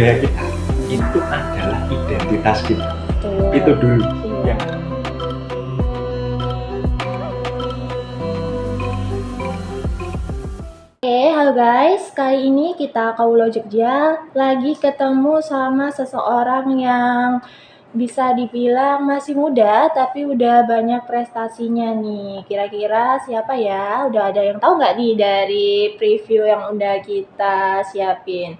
budaya kita itu adalah identitas kita. Betul. Itu dulu Iya. yang Halo guys, kali ini kita Kaulo Jogja lagi ketemu sama seseorang yang bisa dibilang masih muda tapi udah banyak prestasinya nih. Kira-kira siapa ya? Udah ada yang tahu nggak nih dari preview yang udah kita siapin?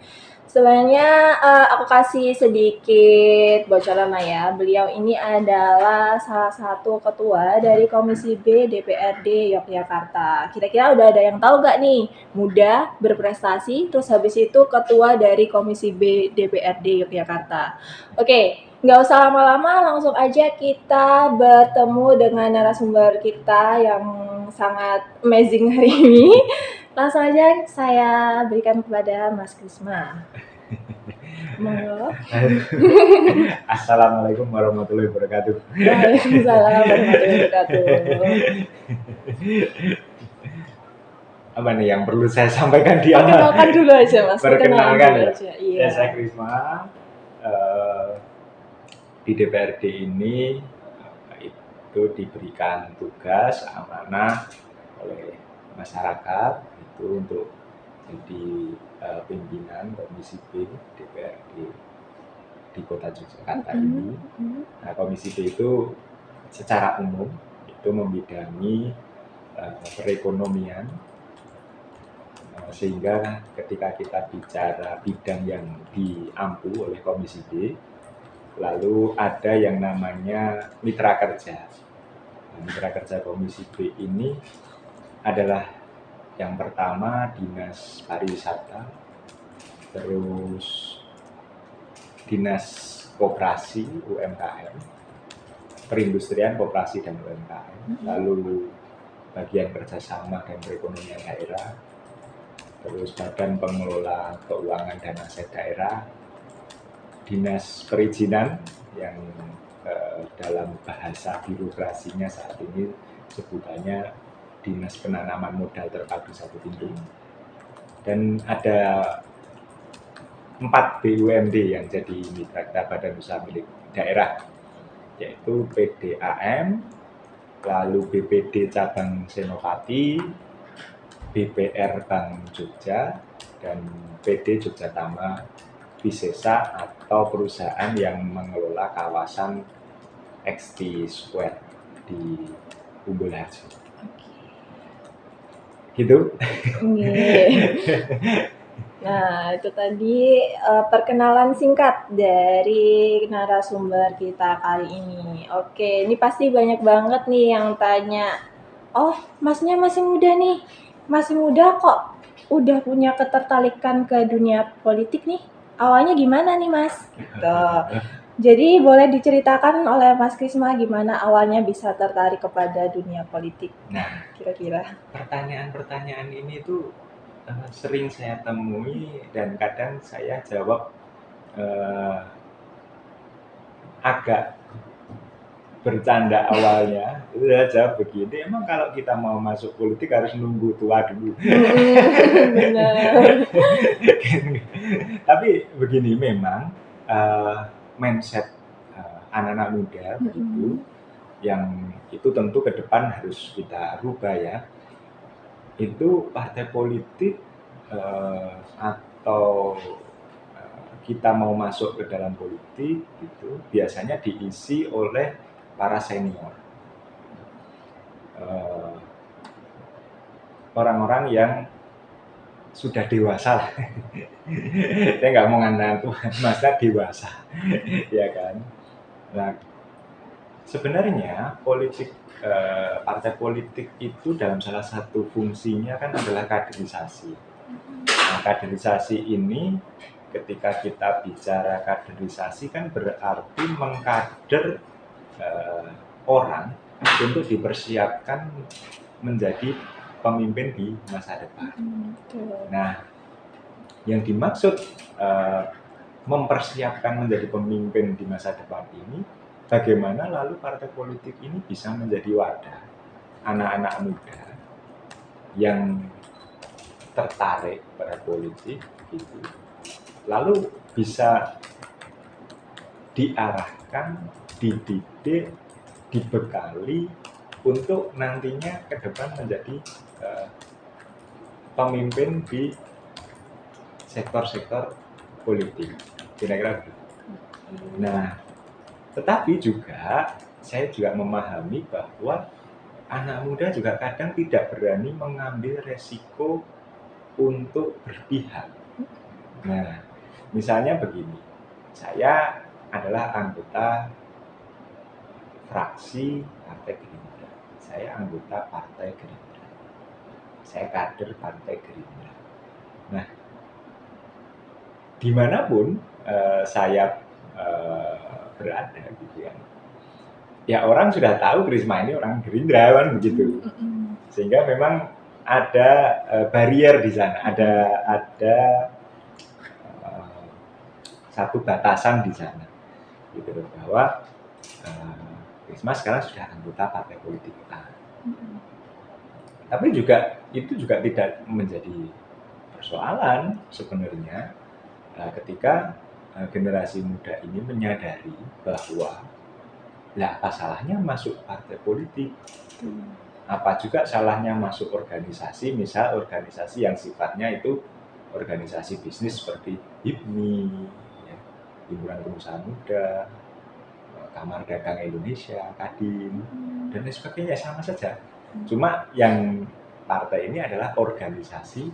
Sebenarnya aku kasih sedikit bocoran lah ya. Beliau ini adalah salah satu ketua dari Komisi B DPRD Yogyakarta. Kira-kira udah ada yang tahu nggak nih? Muda, berprestasi, terus habis itu ketua dari Komisi B DPRD Yogyakarta. Oke, nggak usah lama-lama, langsung aja kita bertemu dengan narasumber kita yang sangat amazing hari ini. Langsung aja saya berikan kepada Mas Krisma. Monggo. Assalamualaikum warahmatullahi wabarakatuh. Waalaikumsalam warahmatullahi wabarakatuh. Apa nih yang perlu saya sampaikan di awal? Perkenalkan dulu aja Mas. Perkenalkan dulu ya. aja. Iya. Saya Krisma. Di DPRD ini itu diberikan tugas amanah oleh masyarakat itu untuk jadi pimpinan Komisi B DPRD di Kota Yogyakarta ini. Nah, Komisi B itu secara umum itu membidangi perekonomian, sehingga ketika kita bicara bidang yang diampu oleh Komisi B, lalu ada yang namanya mitra kerja. Nah, mitra kerja Komisi B ini adalah yang pertama Dinas Pariwisata, terus Dinas Koperasi UMKM, Perindustrian Koperasi dan UMKM, lalu Bagian Kerjasama dan Perekonomian Daerah, terus Badan Pengelola Keuangan dan Aset Daerah, Dinas Perizinan yang dalam bahasa birokrasinya saat ini sebutannya Dinas Penanaman Modal Terpadu Satu Pintu, dan ada 4 BUMD yang jadi mitra badan usaha milik daerah, yaitu PDAM, lalu BPD Cabang Senopati, BPR Bank Jogja, dan PD Jogja Tama Visesa atau perusahaan yang mengelola kawasan XT Square di Umbul Harjo. Gitu. Nah, itu tadi perkenalan singkat dari narasumber kita kali ini. Oke, ini pasti banyak banget nih yang tanya, oh masnya masih muda nih, masih muda kok udah punya ketertarikan ke dunia politik nih? Awalnya gimana nih mas? Gitu. Jadi boleh diceritakan oleh Mas Krisma gimana awalnya bisa tertarik kepada dunia politik? Nah, kira-kira pertanyaan-pertanyaan ini tuh sering saya temui dan kadang saya jawab agak bercanda awalnya. Itu saya jawab begini, emang kalau kita mau masuk politik harus nunggu tua dulu. Benar. Tapi begini, memang mindset anak-anak muda begitu, yang itu tentu ke depan harus kita rubah ya. Itu partai politik atau kita mau masuk ke dalam politik itu biasanya diisi oleh para senior, orang-orang yang sudah dewasa lah. Saya nggak mau ngandang tuh, masa dewasa, ya kan. Nah, sebenarnya politik, partai politik itu dalam salah satu fungsinya kan adalah kaderisasi. Nah, kaderisasi ini ketika kita bicara kaderisasi kan berarti mengkader orang untuk dipersiapkan menjadi pemimpin di masa depan. Nah, yang dimaksud mempersiapkan menjadi pemimpin di masa depan ini, bagaimana lalu partai politik ini bisa menjadi wadah anak-anak muda yang tertarik pada politik gitu, lalu bisa diarahkan, dididik, dibekali untuk nantinya ke depan menjadi pemimpin di sektor-sektor politik, kira-kira begitu. Nah, tetapi juga saya juga memahami bahwa anak muda juga kadang tidak berani mengambil resiko untuk berpihak. Nah, misalnya begini, saya adalah anggota fraksi Partai Gerindra, saya anggota Partai Gerindra, saya kader Partai Gerindra. Nah, dimanapun saya berada gitu ya orang sudah tahu Krisma ini orang Gerindra kan begitu, sehingga memang ada barrier di sana, ada satu batasan di sana, gitu bahwa Krisma sekarang sudah anggota partai politik A. Tapi juga itu juga tidak menjadi persoalan sebenarnya ketika generasi muda ini menyadari bahwa apa salahnya masuk partai politik, apa juga salahnya masuk organisasi, misal organisasi yang sifatnya itu organisasi bisnis seperti HIPMI, ya, Himpunan Pengusaha Muda, Kamar Dagang Indonesia, Kadin, dan lain sebagainya, sama saja. Cuma yang partai ini adalah organisasi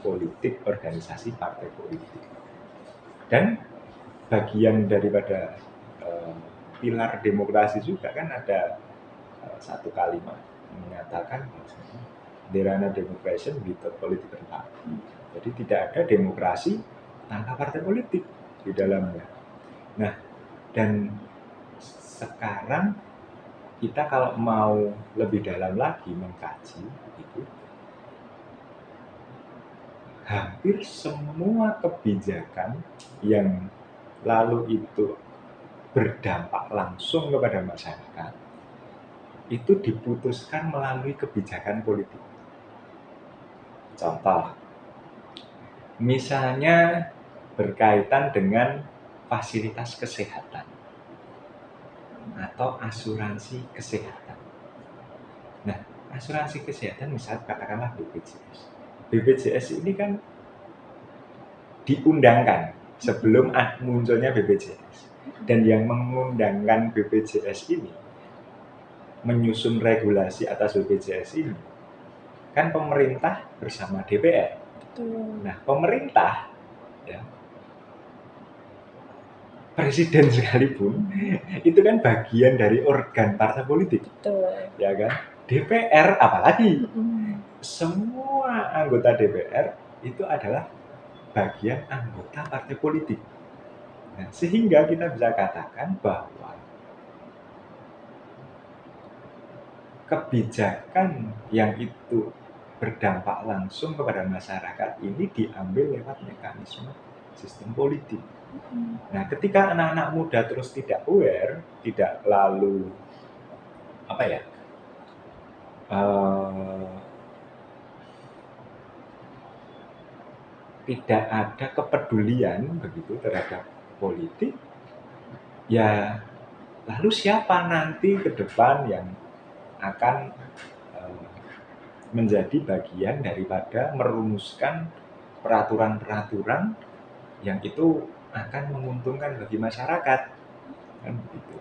politik, organisasi partai politik. Dan bagian daripada pilar demokrasi juga kan ada satu kalimat menyatakan there are no democracy without political party. Jadi tidak ada demokrasi tanpa partai politik di dalamnya. Nah, dan sekarang kita kalau mau lebih dalam lagi mengkaji itu, hampir semua kebijakan yang lalu itu berdampak langsung kepada masyarakat itu diputuskan melalui kebijakan politik. Contoh, misalnya berkaitan dengan fasilitas kesehatan atau asuransi kesehatan. Nah, asuransi kesehatan misalnya katakanlah BPJS. BPJS ini kan diundangkan sebelum munculnya BPJS. Dan yang mengundangkan BPJS ini, menyusun regulasi atas BPJS ini, kan pemerintah bersama DPR. Nah, pemerintah, ya, presiden sekalipun, itu kan bagian dari organ partai politik. Ya kan? DPR apalagi. Semua anggota DPR itu adalah bagian anggota partai politik. Nah, sehingga kita bisa katakan bahwa kebijakan yang itu berdampak langsung kepada masyarakat ini diambil lewat mekanisme sistem politik. Nah, ketika anak-anak muda terus tidak aware, tidak lalu tidak ada kepedulian begitu terhadap politik, ya lalu siapa nanti ke depan yang akan menjadi bagian daripada merumuskan peraturan-peraturan yang itu akan menguntungkan bagi masyarakat, kan begitu.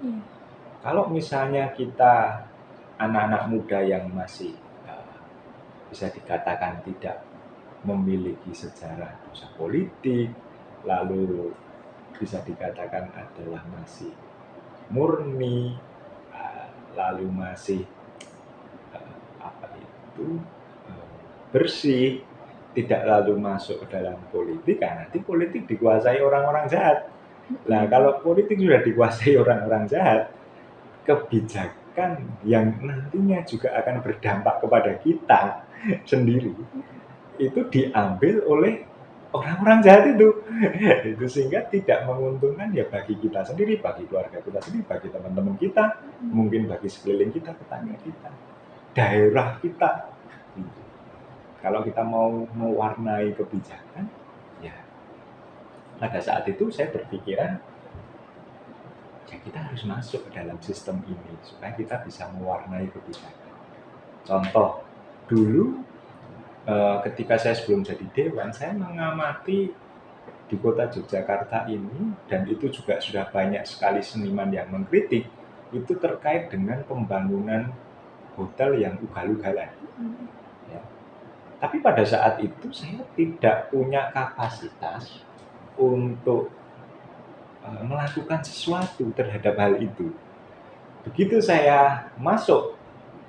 Kalau misalnya kita anak-anak muda yang masih bisa dikatakan tidak memiliki sejarah dosa politik, lalu bisa dikatakan adalah masih murni, lalu masih bersih, tidak lalu masuk ke dalam politik, kan nanti politik dikuasai orang-orang jahat. Nah, kalau politik sudah dikuasai orang-orang jahat, kebijakan yang nantinya juga akan berdampak kepada kita sendiri itu diambil oleh orang-orang jahat itu sehingga tidak menguntungkan ya bagi kita sendiri, bagi keluarga kita sendiri, bagi teman-teman kita, mungkin bagi sekeliling kita, tetangga kita, daerah kita. Kalau kita mau mewarnai kebijakan, ya pada saat itu saya berpikiran, ya kita harus masuk ke dalam sistem ini supaya kita bisa mewarnai kebijakan. Contoh, dulu ketika saya sebelum jadi dewan, saya mengamati di kota Yogyakarta ini, dan itu juga sudah banyak sekali seniman yang mengkritik, itu terkait dengan pembangunan hotel yang ugal-ugalan. Ya. Tapi pada saat itu saya tidak punya kapasitas untuk melakukan sesuatu terhadap hal itu. Begitu saya masuk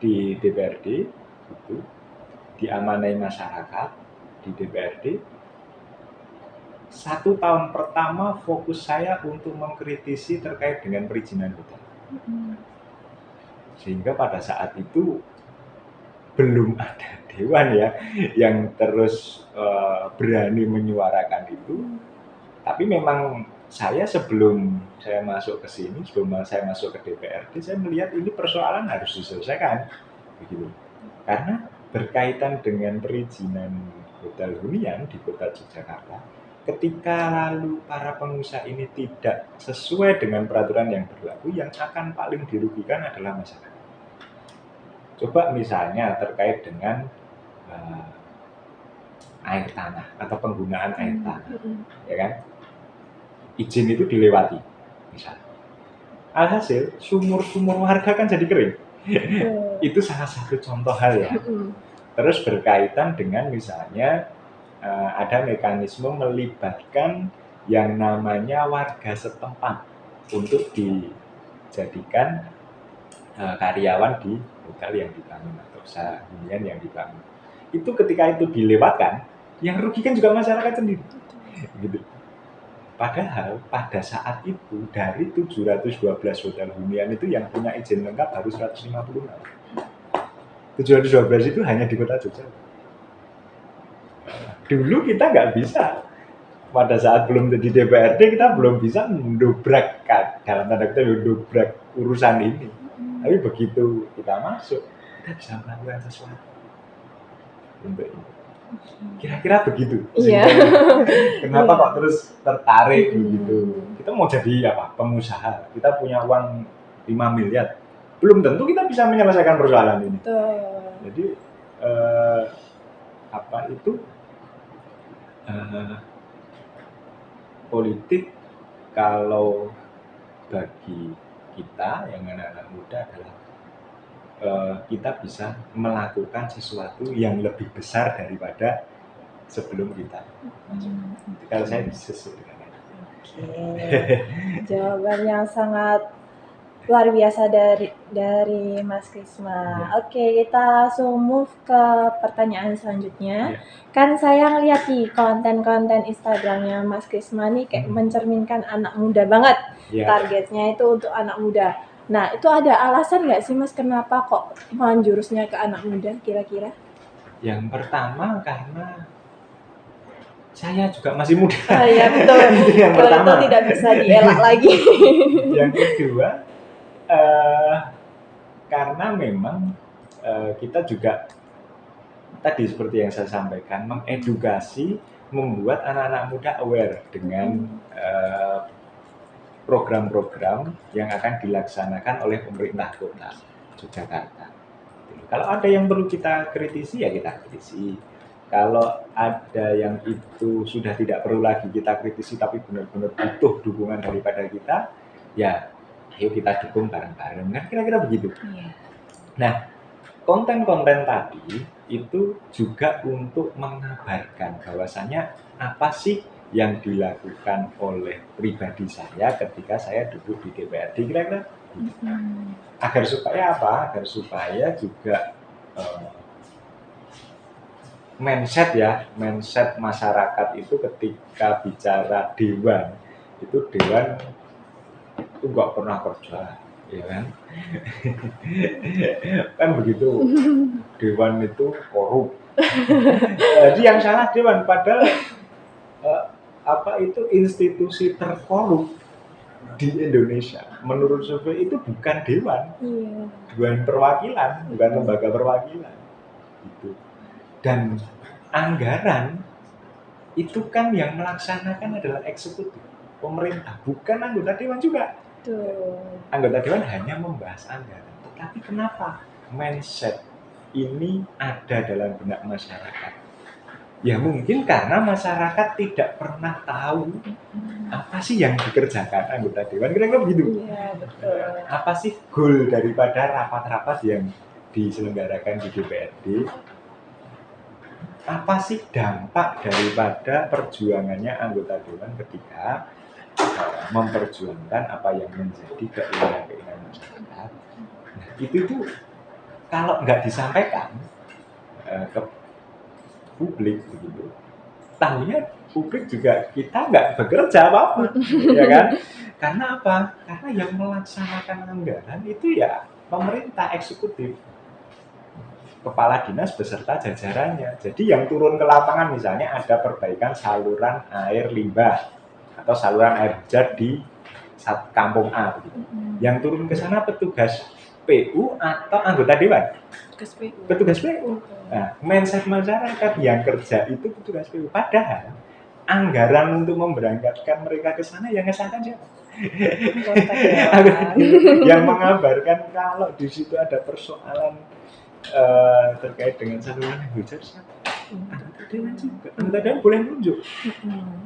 di DPRD, itu diamanai masyarakat di DPRD, 1 tahun pertama fokus saya untuk mengkritisi terkait dengan perizinan hotel. Sehingga pada saat itu belum ada dewan ya yang terus berani menyuarakan itu. Tapi memang saya sebelum saya masuk ke sini, sebelum saya masuk ke DPRD, saya melihat ini persoalan harus diselesaikan, begitu. Karena berkaitan dengan perizinan hotel hunian di kota Yogyakarta, ketika lalu para pengusaha ini tidak sesuai dengan peraturan yang berlaku, yang akan paling dirugikan adalah masyarakat. Coba misalnya terkait dengan air tanah atau penggunaan air tanah, ya kan? Izin itu dilewati, misalnya. Alhasil sumur-sumur warga kan jadi kering. Itu salah satu contoh hal ya. Terus berkaitan dengan misalnya ada mekanisme melibatkan yang namanya warga setempat untuk dijadikan karyawan di hotel yang dibangun atau usaha hunian yang dibangun. Itu ketika itu dilewatkan, yang rugikan juga masyarakat sendiri. Gitu. Padahal pada saat itu dari 712 hotel hunian itu yang punya izin lengkap baru 156. 712 itu hanya di kota Jogja. Dulu kita nggak bisa. Pada saat belum jadi DPRD kita belum bisa mendobrak, dalam tanda kutip mendobrak urusan ini. Tapi begitu kita masuk, kita bisa melakukan sesuatu untuk ini. Kira-kira begitu. Iya. Kenapa kok terus tertarik begitu? Kita mau jadi apa? Pengusaha. Kita punya uang 5 miliar. Belum tentu kita bisa menyelesaikan persoalan ini. Jadi politik kalau bagi kita yang anak-anak muda adalah kita bisa melakukan sesuatu yang lebih besar daripada sebelum kita masuk. Kalau saya sesuai dengan itu. Jawaban yang sangat luar biasa dari Mas Krisma. Oke, kita langsung move ke pertanyaan selanjutnya. Kan saya ngeliat di konten-konten Instagramnya Mas Krisma nih kayak mencerminkan anak muda banget. Targetnya itu untuk anak muda. Nah, itu ada alasan nggak sih Mas kenapa kok menjurusnya ke anak muda kira-kira? Yang pertama karena saya juga masih muda. Iya betul. Yang pertama itu tidak bisa dielak lagi. Yang kedua karena memang kita juga tadi seperti yang saya sampaikan, mengedukasi, membuat anak-anak muda aware dengan program-program yang akan dilaksanakan oleh pemerintah kota Yogyakarta. Kalau ada yang perlu kita kritisi, ya kita kritisi. Kalau ada yang itu sudah tidak perlu lagi kita kritisi, tapi benar-benar butuh dukungan daripada kita, ya ayo kita dukung bareng-bareng. Nah, kira-kira begitu. Nah, konten-konten tadi itu juga untuk mengabarkan bahwasanya apa sih yang dilakukan oleh pribadi saya ketika saya duduk di DPRD, kira-kira agar supaya apa? Agar supaya juga mindset masyarakat itu ketika bicara dewan itu nggak pernah kerja, ya kan? Kan begitu, dewan itu korup. Jadi yang salah dewan, padahal itu institusi terkorup di Indonesia. Menurut survei itu bukan dewan, dewan perwakilan, bukan lembaga perwakilan. Gitu. Dan anggaran itu kan yang melaksanakan adalah eksekutif, pemerintah, bukan anggota dewan juga. Betul. Anggota dewan hanya membahas anggaran. Tetapi kenapa mindset ini ada dalam benak masyarakat? Ya mungkin karena masyarakat tidak pernah tahu apa sih yang dikerjakan anggota dewan, kira-kira begitu. Iya, betul. Apa sih goal daripada rapat-rapat yang diselenggarakan di DPRD? Apa sih dampak daripada perjuangannya anggota dewan ketika memperjuangkan apa yang menjadi keinginan masyarakat? Nah, itu tuh kalau nggak disampaikan ke publik begitu, tahunya publik juga kita nggak bekerja apa-apa, ya kan? Karena apa? Karena yang melaksanakan anggaran itu ya pemerintah eksekutif, kepala dinas beserta jajarannya. Jadi yang turun ke lapangan misalnya ada perbaikan saluran air limbah atau saluran air hujan di kampung A begitu. Yang turun ke sana petugas PU atau anggota dewan? Petugas PU. Nah, mindset masyarakat yang kerja itu petugas PU. Padahal anggaran untuk memberangkatkan mereka ke sana yang ngesahkan siapa? Yang mengabarkan kalau di situ ada persoalan terkait dengan saluran air hujan siapa? Anggota dewan juga. Anggota dewan boleh menunjuk.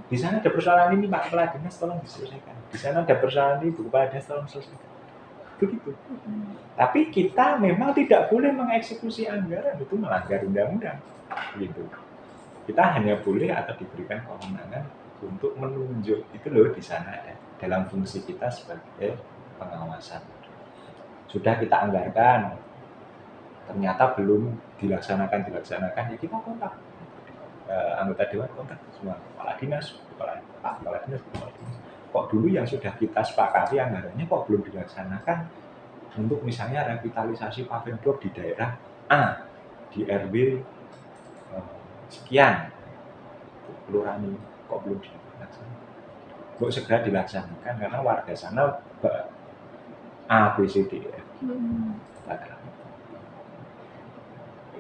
Di sana ada persoalan ini Pak Kepala Dinas tolong diselesaikan. Di sana ada persoalan ini Bu Kepala Dinas tolong selesaikan. Begitu. Tapi kita memang tidak boleh mengeksekusi anggaran, itu melanggar undang-undang. Gitu. Kita hanya boleh atau diberikan kewenangan untuk menunjuk. Itu loh di sana ada dalam fungsi kita sebagai pengawasan. Sudah kita anggarkan, ternyata belum dilaksanakan ya kita kontak anggota dewan, kontak semua kepala dinas, kepala dinas. Kok dulu yang sudah kita sepakati anggarannya kok belum dilaksanakan untuk misalnya revitalisasi paving blok di daerah A di RW sekian kelurahan ini kok belum dilaksanakan? Kok segera dilaksanakan karena warga sana A, B, C, D, F.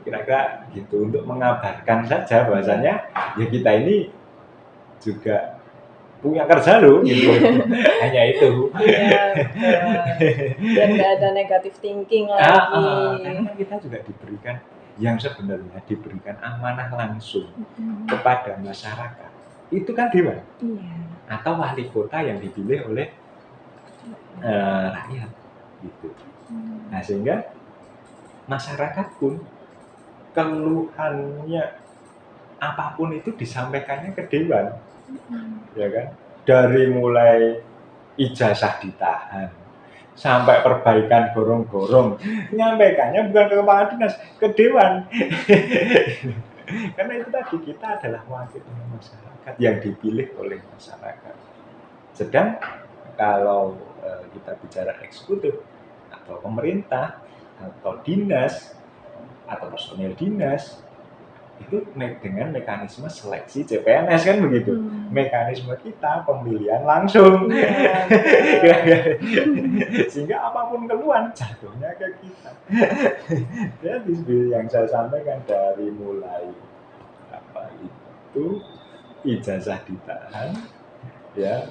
Kira-kira gitu untuk mengabarkan saja bahwasanya ya kita ini juga punya kerja loh gitu. Hanya itu. Dan nggak ada negatif thinking lagi. Karena kita juga diberikan yang sebenarnya diberikan amanah langsung kepada masyarakat. Itu kan dewan. Atau wali kota yang dipilih oleh rakyat gitu. Nah, sehingga masyarakat pun keluhannya apapun itu disampaikannya ke dewan, ya kan? Dari mulai ijazah ditahan sampai perbaikan gorong-gorong, nyampaikannya bukan ke kepala dinas, ke dewan. Karena itu tadi kita adalah wakil masyarakat yang dipilih oleh masyarakat. Sedang kalau kita bicara eksekutif atau pemerintah atau dinas atau personil dinas itu dengan mekanisme seleksi CPNS kan begitu. Mekanisme kita pemilihan langsung. Sehingga apapun keluhan jatuhnya ke kita. Jadi yang saya sampaikan dari mulai apa itu ijazah ditahan, ya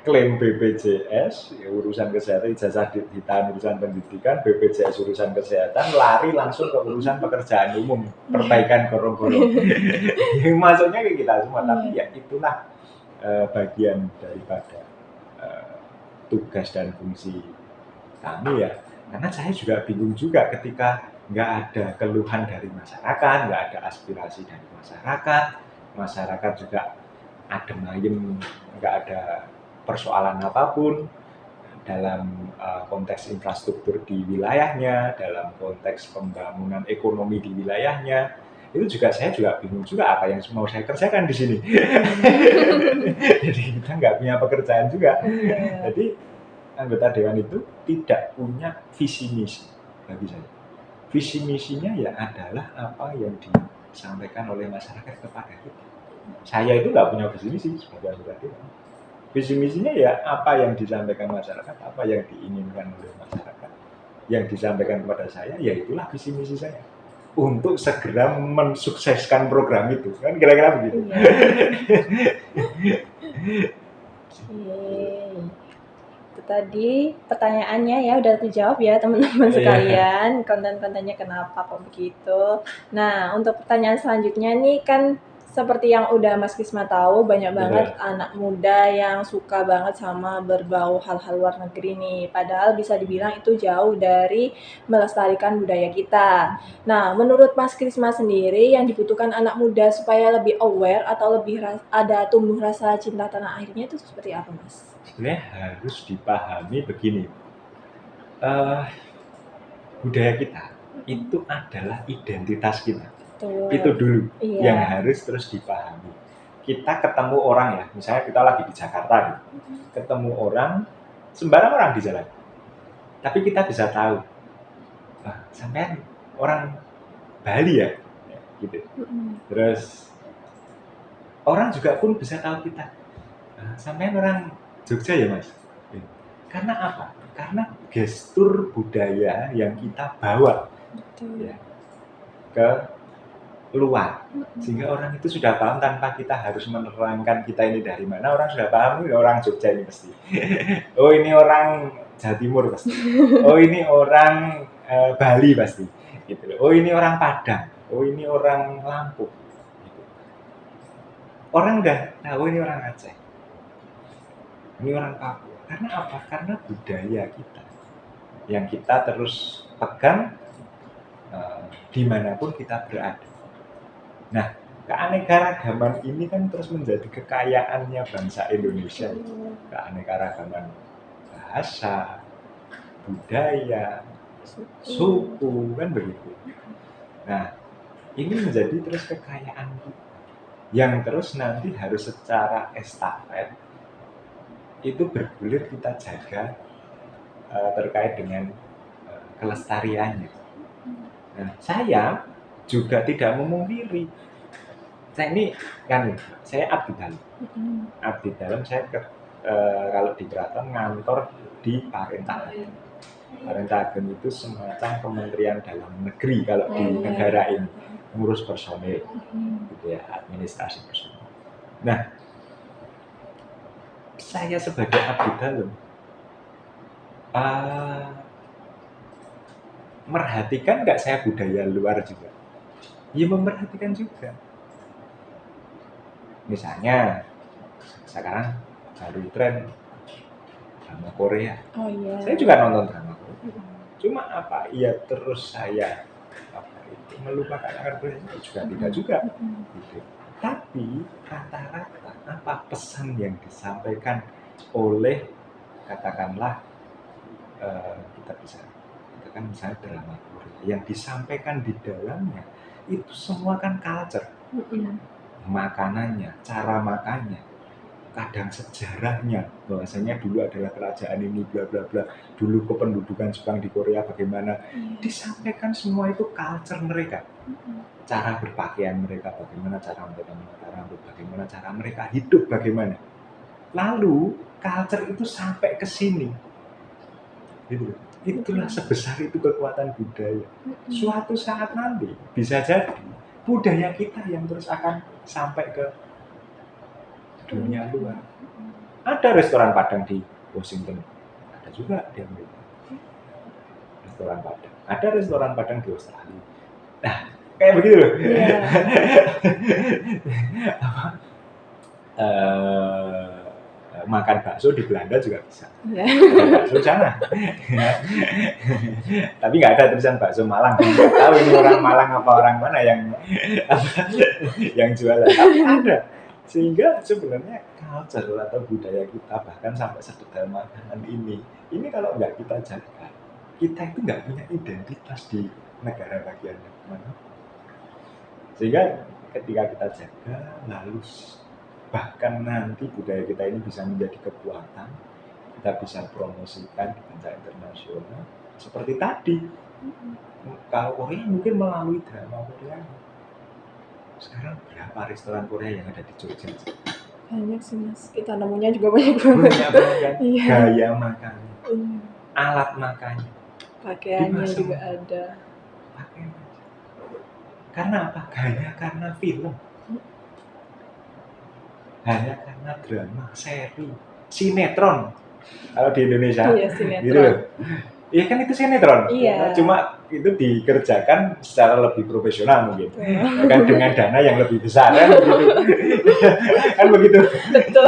klaim BPJS ya, urusan kesehatan, ijazah ditahan urusan pendidikan, BPJS urusan kesehatan, lari langsung ke urusan pekerjaan umum, perbaikan gorong-gorong. Yang masuknya ke kita semua, tapi ya itulah bagian daripada tugas dan fungsi kami ya. Karena saya juga bingung juga ketika nggak ada keluhan dari masyarakat, nggak ada aspirasi dari masyarakat juga adem ayem, nggak ada persoalan apapun dalam konteks infrastruktur di wilayahnya, dalam konteks pembangunan ekonomi di wilayahnya, itu juga saya juga bingung juga apa yang mau saya kerjakan di sini. Jadi kita nggak punya pekerjaan juga. Jadi anggota dewan itu tidak punya visi misi bagi saya. Visi misinya ya adalah apa yang disampaikan oleh masyarakat kepada kita. Saya itu nggak punya visi misi sebagai anggota dewan. Visi misinya ya apa yang disampaikan masyarakat, apa yang diinginkan oleh masyarakat, yang disampaikan kepada saya, ya itulah visi misi saya. untuk segera mensukseskan program itu, kan kira-kira begitu. Oke. Itu tadi pertanyaannya ya udah terjawab ya teman-teman sekalian, konten-kontennya kenapa kok begitu. Nah, untuk pertanyaan selanjutnya nih kan seperti yang udah Mas Kisma tahu, banyak banget anak muda yang suka banget sama berbau hal-hal luar negeri nih. Padahal bisa dibilang itu jauh dari melestarikan budaya kita. Nah, menurut Mas Krisma sendiri yang dibutuhkan anak muda supaya lebih aware atau lebih ada tumbuh rasa cinta tanah airnya itu seperti apa, Mas? Sebenarnya harus dipahami begini, budaya kita itu adalah identitas kita. Itu dulu yang harus terus dipahami. Kita ketemu orang ya, misalnya kita lagi di Jakarta gitu, ketemu orang, sembarang orang di jalan, tapi kita bisa tahu, sampean orang Bali ya, gitu. Terus orang juga pun bisa tahu kita, sampean orang Jogja ya Mas. Karena apa? Karena gestur budaya yang kita bawa ya, ke luar, sehingga orang itu sudah paham tanpa kita harus menerangkan kita ini dari mana. Orang sudah paham ini orang Jogja ini pasti. Oh ini orang Jawa Timur pasti. Oh ini orang Bali pasti. Gitu. Oh ini orang Padang. Oh ini orang Lampung. Gitu. Orang udah tahu ini orang Aceh. Ini orang Papua. Karena apa? Karena budaya kita yang kita terus pegang dimanapun kita berada. Nah, keanekaragaman ini kan terus menjadi kekayaannya bangsa Indonesia. Keanekaragaman bahasa, budaya, suku, kan begitu. Nah, ini menjadi terus kekayaan kita yang terus nanti harus secara estafet itu bergulir kita jaga terkait dengan kelestariannya. Nah, saya juga tidak memungkiri. Saya ini kan, saya abdi dalam. Abdi dalam saya kalau di keraton ngantor di Parentahagen. Parentahagen itu semacam kementerian dalam negeri kalau di negara ini, ngurus personil, gitu ya, administrasi personil. Nah, saya sebagai abdi dalam merhatikan nggak saya budaya luar juga? Ya memperhatikan juga. Misalnya sekarang baru tren drama Korea. Saya juga nonton drama Korea. Cuma apa? Ya terus saya melupakan akan Korea juga tidak juga. Gitu. Tapi rata-rata apa pesan yang disampaikan oleh katakanlah kita bisa katakan misalnya drama Korea yang disampaikan di dalamnya itu semua kan culture. Makanannya, cara makannya, kadang sejarahnya, bahwasanya dulu adalah kerajaan ini bla bla bla, dulu kependudukan Jepang di Korea bagaimana, disampaikan semua itu culture mereka, cara berpakaian mereka bagaimana, cara mereka menata rambut bagaimana, cara mereka hidup bagaimana, lalu culture itu sampai ke sini, gitu. Itulah sebesar itu kekuatan budaya. Suatu saat nanti bisa jadi budaya kita yang terus akan sampai ke dunia luar. Ada restoran Padang di Washington, ada juga di Amerika. Restoran Padang. Ada restoran Padang di Australia. Nah, kayak begitu loh. Makan bakso di Belanda juga bisa. Bakso sana. Tapi nggak ada tulisan bakso Malang. Nggak tahu ini orang Malang apa orang mana yang jualan. Tapi ada. Sehingga sebenarnya culture atau budaya kita bahkan sampai sedetail makanan ini kalau nggak kita jaga, kita itu nggak punya identitas di negara bagian mana. Sehingga ketika kita jaga, lalu bahkan nanti budaya kita ini bisa menjadi kekuatan, kita bisa promosikan di kancah internasional. Seperti tadi, kalau Korea mungkin melalui drama Korea. Sekarang berapa restoran Korea yang ada di Jogja? Banyak sih Mas, kita nemunya juga banyak banget. Gaya makannya, alat makannya, pakaiannya juga ada. Pakaian. Karena apa? Hanya karena film, hanya karena drama, seri, sinetron. Kalau di Indonesia, Iya, sinetron. gitu loh. Iya kan itu sinetron. Iya. Cuma itu dikerjakan secara lebih profesional mungkin. Kan dengan dana yang lebih besar kan begitu. Kan begitu. Betul.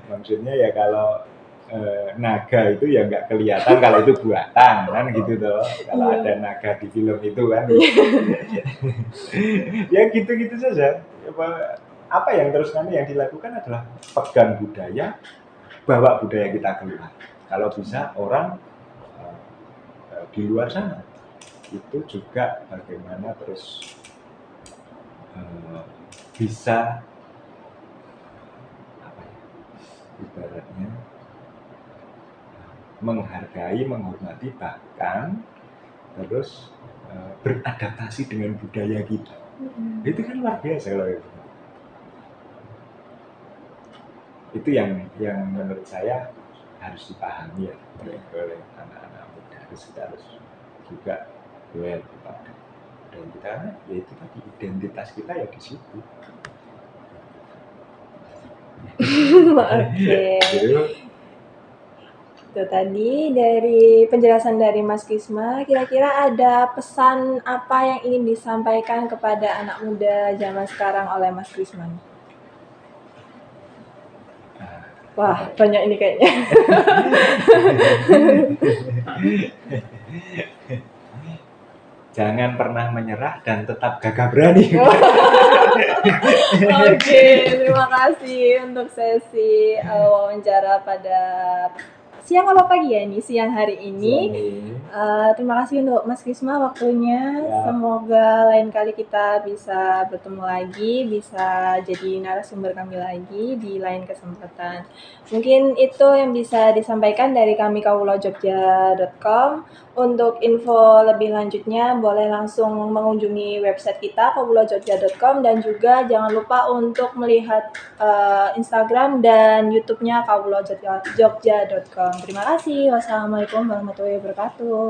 Maksudnya ya kalau naga itu ya nggak kelihatan kalau itu buatan kan gitu toh. Kalau Iya. ada naga di film itu kan. Ya gitu-gitu saja. Apa yang terus nanti yang dilakukan adalah pegang budaya, bawa budaya kita keluar. Kalau bisa orang di luar sana itu juga bagaimana terus bisa apa ya, ibaratnya menghargai, menghormati, bahkan terus beradaptasi dengan budaya kita. Itu kan luar biasa kalau itu. Itu yang menurut saya harus dipahami ya oleh anak-anak muda. Kita harus juga loyal kepada budaya kita, karena yaitu tadi identitas kita ya di situ. Oke. Itu tadi dari penjelasan dari Mas Kisma, kira-kira ada pesan apa yang ingin disampaikan kepada anak muda zaman sekarang oleh Mas Kisma? Wah, banyak ini kayaknya. Jangan pernah menyerah dan tetap gagah berani. Oke, terima kasih untuk sesi wawancara pada siang apa pagi ya ini, siang hari ini. Terima kasih untuk Mas Kisma waktunya. Ya. Semoga lain kali kita bisa bertemu lagi, bisa jadi narasumber kami lagi di lain kesempatan. Mungkin itu yang bisa disampaikan dari kami kawulojogja.com. Untuk info lebih lanjutnya boleh langsung mengunjungi website kita kawulojogja.com, dan juga jangan lupa untuk melihat Instagram dan YouTube-nya kawulojogja.com. Terima kasih. Wassalamualaikum warahmatullahi wabarakatuh.